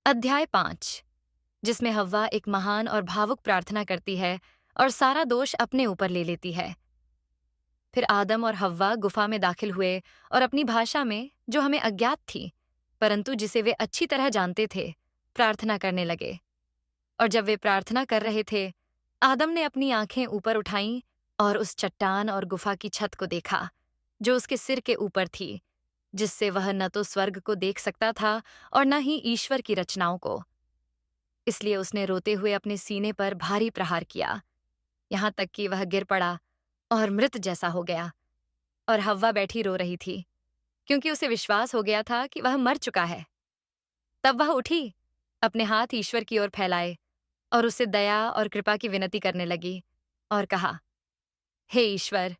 अध्याय 5, जिसमें हव्वा एक महान और भावुक प्रार्थना करती है और सारा दोष अपने ऊपर ले लेती है। फिर आदम और हव्वा गुफा में दाखिल हुए और अपनी भाषा में, जो हमें अज्ञात थी परंतु जिसे वे अच्छी तरह जानते थे, प्रार्थना करने लगे। और जब वे प्रार्थना कर रहे थे, आदम ने अपनी आंखें ऊपर उठाईं और उस चट्टान और गुफा की छत को देखा, जो उसके सिर के ऊपर थी, जिससे वह न तो स्वर्ग को देख सकता था और न ही ईश्वर की रचनाओं को। इसलिए उसने रोते हुए अपने सीने पर भारी प्रहार किया, यहाँ तक कि वह गिर पड़ा और मृत जैसा हो गया। और हव्वा बैठी रो रही थी, क्योंकि उसे विश्वास हो गया था कि वह मर चुका है। तब वह उठी, अपने हाथ ईश्वर की ओर फैलाए और उससे दया और कृपा की विनती करने लगी और कहा, हे ईश्वर,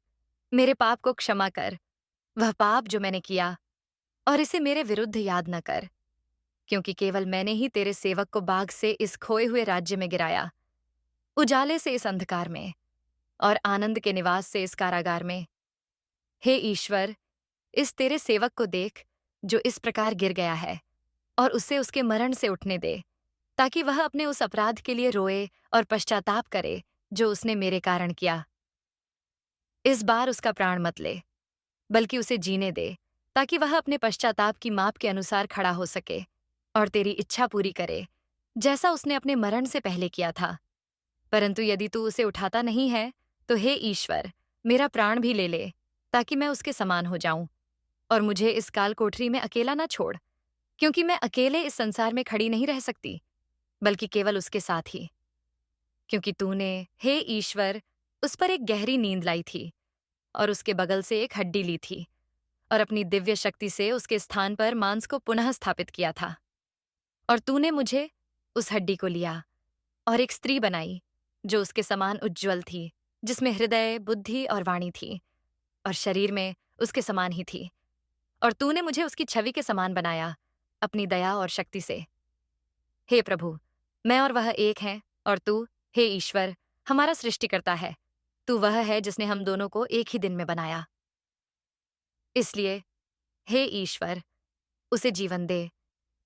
मेरे पाप को क्षमा कर, वह पाप जो मैंने किया, और इसे मेरे विरुद्ध याद न कर, क्योंकि केवल मैंने ही तेरे सेवक को बाग से इस खोए हुए राज्य में गिराया, उजाले से इस अंधकार में और आनंद के निवास से इस कारागार में। हे ईश्वर, इस तेरे सेवक को देख, जो इस प्रकार गिर गया है, और उसे उसके मरण से उठने दे, ताकि वह अपने उस अपराध के लिए रोए और पश्चाताप करे जो उसने मेरे कारण किया। इस बार उसका प्राण मत ले, बल्कि उसे जीने दे, ताकि वह अपने पश्चाताप की माप के अनुसार खड़ा हो सके और तेरी इच्छा पूरी करे, जैसा उसने अपने मरण से पहले किया था। परंतु यदि तू उसे उठाता नहीं है, तो हे ईश्वर, मेरा प्राण भी ले ले, ताकि मैं उसके समान हो जाऊं, और मुझे इस काल कोठरी में अकेला ना छोड़, क्योंकि मैं अकेले इस संसार में खड़ी नहीं रह सकती, बल्कि केवल उसके साथ ही। क्योंकि तूने, हे ईश्वर, उस पर एक गहरी नींद लाई थी और उसके बगल से एक हड्डी ली थी और अपनी दिव्य शक्ति से उसके स्थान पर मांस को पुनः स्थापित किया था। और तूने मुझे, उस हड्डी को लिया और एक स्त्री बनाई, जो उसके समान उज्ज्वल थी, जिसमें हृदय, बुद्धि और वाणी थी, और शरीर में उसके समान ही थी। और तूने मुझे उसकी छवि के समान बनाया, अपनी दया और शक्ति से। हे प्रभु, मैं और वह एक हैं, और तू, हे ईश्वर, हमारा सृष्टिकर्ता है। तू वह है जिसने हम दोनों को एक ही दिन में बनाया। इसलिए, हे ईश्वर, उसे जीवन दे,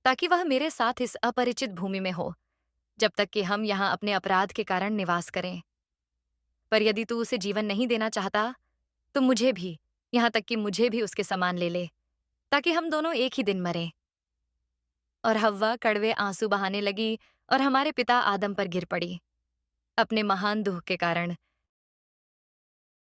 ताकि वह मेरे साथ इस अपरिचित भूमि में हो, जब तक कि हम यहाँ अपने अपराध के कारण निवास करें। पर यदि तू उसे जीवन नहीं देना चाहता, तो मुझे भी, यहाँ तक कि मुझे भी उसके समान ले ले, ताकि हम दोनों एक ही दिन मरें। और हव्वा कड़वे आंसू बहाने लगी और हमारे पिता आदम पर गिर पड़ी, अपने महान दुख के कारण,